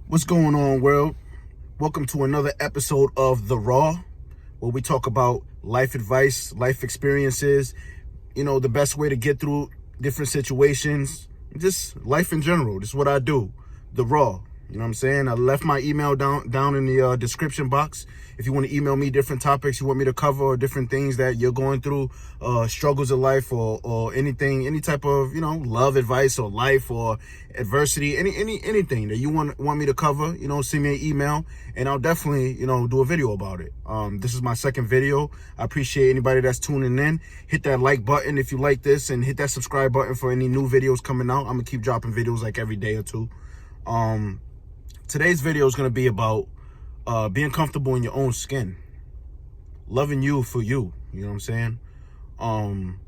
What's going on, world? Welcome to another episode of The Raw, where we talk about life advice, life experiences, the best way to get through different situations, just life in general. This is what I do, The Raw. You know what I'm saying? I left my email down in the description box. If you want to email me different topics you want me to cover, or different things that you're going through, struggles of life, or anything, any type of, love advice or life or adversity, anything that you want me to cover, send me an email and I'll definitely, do a video about it. This is my second video. I appreciate anybody that's tuning in. Hit that like button if you like this, and hit that subscribe button for any new videos coming out. I'm gonna keep dropping videos like every day or two. Today's video is going to be about being comfortable in your own skin, loving you for you. You know what I'm saying?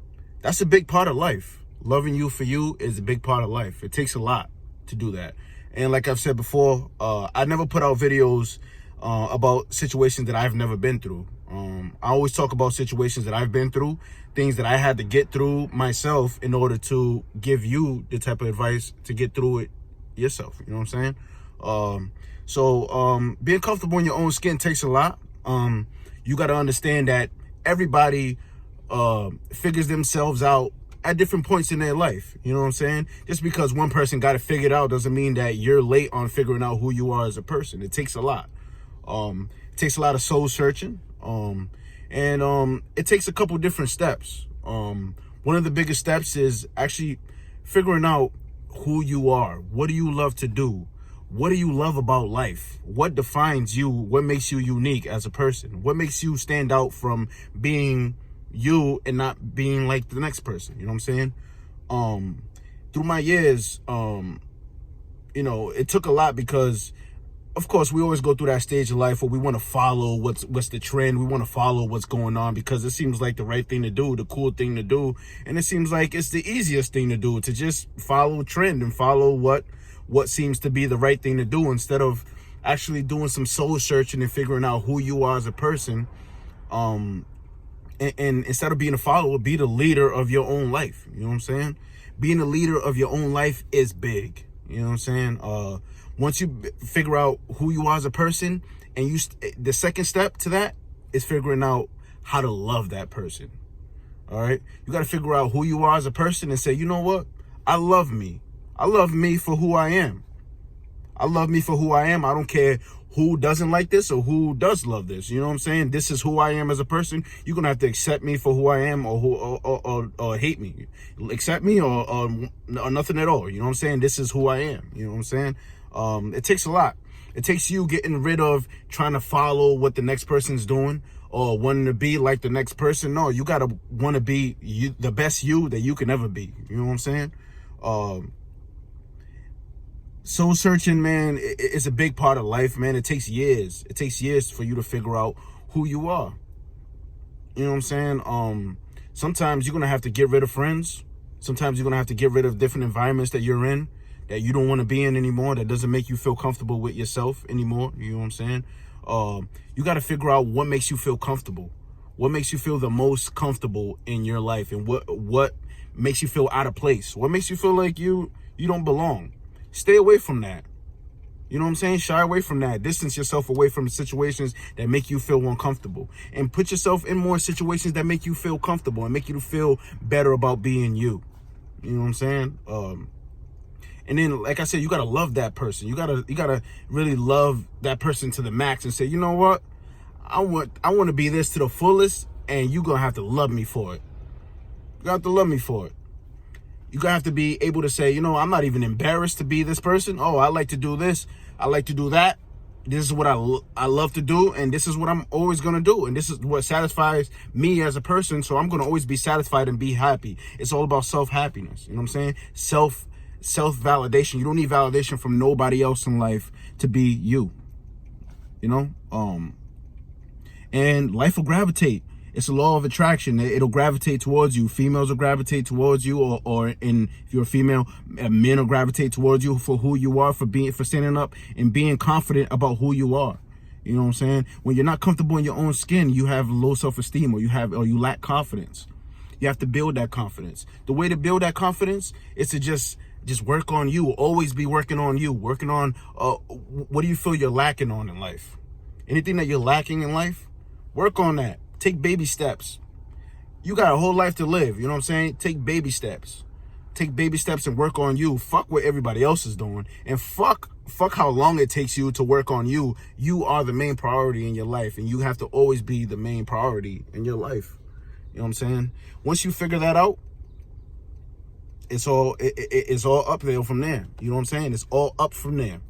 That's a big part of life. Loving you for you is a big part of life. It takes a lot to do that. And like I've said before, I never put out videos about situations that I've never been through. I always talk about situations that I've been through, things that I had to get through myself in order to give you the type of advice to get through it yourself. You know what I'm saying? Being comfortable in your own skin takes a lot. You got to understand that everybody figures themselves out at different points in their life. You know what I'm saying? Just because one person got it figured out doesn't mean that you're late on figuring out who you are as a person. It takes a lot. It takes a lot of soul searching. It takes a couple different steps. One of the biggest steps is actually figuring out who you are. What do you love to do? What do you love about life? What defines you? What makes you unique as a person? What makes you stand out from being you and not being like the next person? You know what I'm saying? Through my years, it took a lot because, of course, we always go through that stage of life where we want to follow what's the trend. We want to follow what's going on because it seems like the right thing to do, the cool thing to do. And it seems like it's the easiest thing to do, to just follow trend and follow what seems to be the right thing to do, instead of actually doing some soul searching and figuring out who you are as a person. And instead of being a follower, be the leader of your own life. You know what I'm saying? Being a leader of your own life is big. You know what I'm saying? Once you figure out who you are as a person, and the second step to that is figuring out how to love that person. All right? You got to figure out who you are as a person and say, you know what? I love me. I love me for who I am. I love me for who I am. I don't care who doesn't like this or who does love this. You know what I'm saying? This is who I am as a person. You're going to have to accept me for who I am, or hate me. Accept me or nothing at all. You know what I'm saying? This is who I am. You know what I'm saying? It takes a lot. It takes you getting rid of trying to follow what the next person's doing or wanting to be like the next person. No, you got to want to be the best you that you can ever be. You know what I'm saying? Soul searching, man, it's a big part of life, man. It takes years. It takes years for you to figure out who you are. You know what I'm saying? Sometimes you're going to have to get rid of friends. Sometimes you're going to have to get rid of different environments that you're in, that you don't want to be in anymore, that doesn't make you feel comfortable with yourself anymore. You know what I'm saying? You got to figure out what makes you feel comfortable. What makes you feel the most comfortable in your life, and what makes you feel out of place? What makes you feel like you don't belong? Stay away from that. You know what I'm saying? Shy away from that. Distance yourself away from situations that make you feel uncomfortable, and put yourself in more situations that make you feel comfortable and make you feel better about being you. You know what I'm saying? And then, like I said, you gotta love that person. You gotta really love that person to the max and say, you know what? I want to be this to the fullest, and you're gonna have to love me for it. You have to love me for it. You're going to have to be able to say, I'm not even embarrassed to be this person. Oh, I like to do this. I like to do that. This is what I love to do, and this is what I'm always going to do. And this is what satisfies me as a person, so I'm going to always be satisfied and be happy. It's all about self-happiness. You know what I'm saying? Self-validation. You don't need validation from nobody else in life to be you. And life will gravitate. It's a law of attraction. It'll gravitate towards you. Females will gravitate towards you, or if you're a female, men will gravitate towards you for who you are, for standing up and being confident about who you are. You know what I'm saying? When you're not comfortable in your own skin, you have low self-esteem, or you lack confidence. You have to build that confidence. The way to build that confidence is to just Just work on you. Always be working on you. Working on what do you feel you're lacking on in life? Anything that you're lacking in life, work on that. Take baby steps. You got a whole life to live. You know what I'm saying? Take baby steps. Take baby steps and work on you. Fuck what everybody else is doing. And fuck how long it takes you to work on you. You are the main priority in your life. And you have to always be the main priority in your life. You know what I'm saying? Once you figure that out, it's all up there from there. You know what I'm saying? It's all up from there.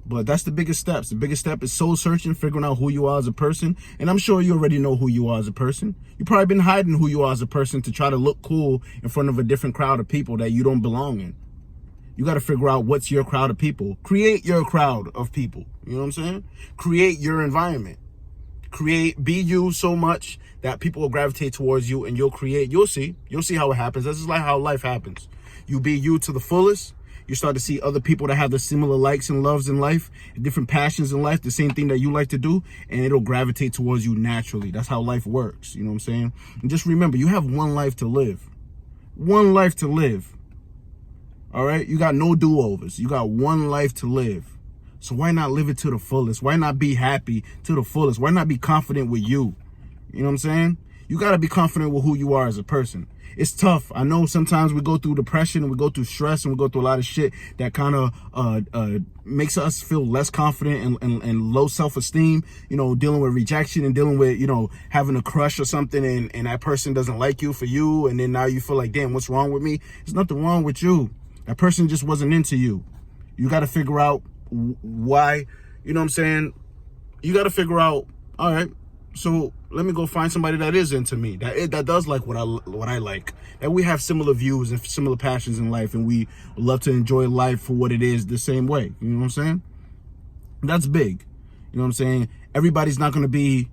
But that's the biggest steps. The biggest step is soul searching, figuring out who you are as a person. And I'm sure you already know who you are as a person. You've probably been hiding who you are as a person to try to look cool in front of a different crowd of people that you don't belong in. You got to figure out what's your crowd of people. Create your crowd of people. You know what I'm saying? Create your environment. Be you so much that people will gravitate towards you, and you'll see how it happens. This is like how life happens. You be you to the fullest. You start to see other people that have the similar likes and loves in life, different passions in life, the same thing that you like to do, and it'll gravitate towards you naturally. That's how life works. You know what I'm saying? And just remember, you have one life to live. One life to live. All right? You got no do-overs. You got one life to live. So why not live it to the fullest? Why not be happy to the fullest? Why not be confident with you? You know what I'm saying? You got to be confident with who you are as a person. It's tough. I know sometimes we go through depression and we go through stress and we go through a lot of shit that kind of makes us feel less confident and low self-esteem, you know, dealing with rejection and dealing with, you know, having a crush or something and that person doesn't like you for you. And then now you feel like, damn, what's wrong with me? There's nothing wrong with you. That person just wasn't into you. You got to figure out why, you know what I'm saying? You got to figure out, all right, so let me go find somebody that is into me, that does like what I like, that we have similar views and similar passions in life, and we love to enjoy life for what it is the same way. You know what I'm saying? That's big. You know what I'm saying? Everybody's not going to be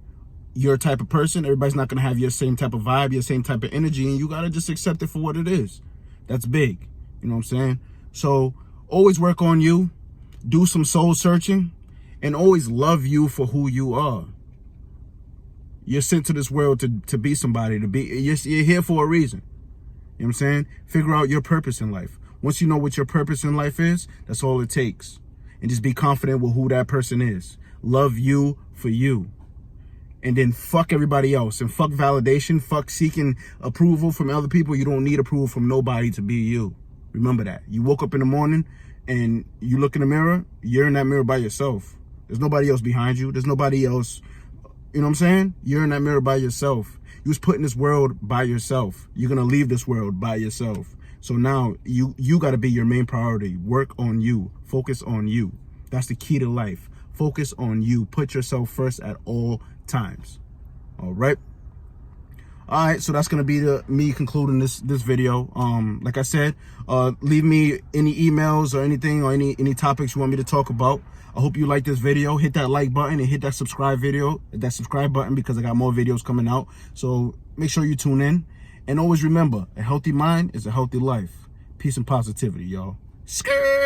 your type of person. Everybody's not going to have your same type of vibe, your same type of energy, and you got to just accept it for what it is. That's big. You know what I'm saying? So always work on you. Do some soul searching, and always love you for who you are. You're sent to this world to be somebody, you're here for a reason. You know what I'm saying? Figure out your purpose in life. Once you know what your purpose in life is, that's all it takes. And just be confident with who that person is. Love you for you. And then fuck everybody else, and fuck validation, fuck seeking approval from other people. You don't need approval from nobody to be you. Remember that. You woke up in the morning and you look in the mirror, you're in that mirror by yourself. There's nobody else behind you. There's nobody else, you know what I'm saying? You're in that mirror by yourself. You was put in this world by yourself. You're going to leave this world by yourself. So now you got to be your main priority. Work on you. Focus on you. That's the key to life. Focus on you. Put yourself first at all times. All right? All right, so that's gonna be me concluding this video. Like I said, leave me any emails or anything or any topics you want me to talk about. I hope you like this video. Hit that like button and hit that subscribe button, because I got more videos coming out. So make sure you tune in, and always remember, a healthy mind is a healthy life. Peace and positivity, y'all. Skirt.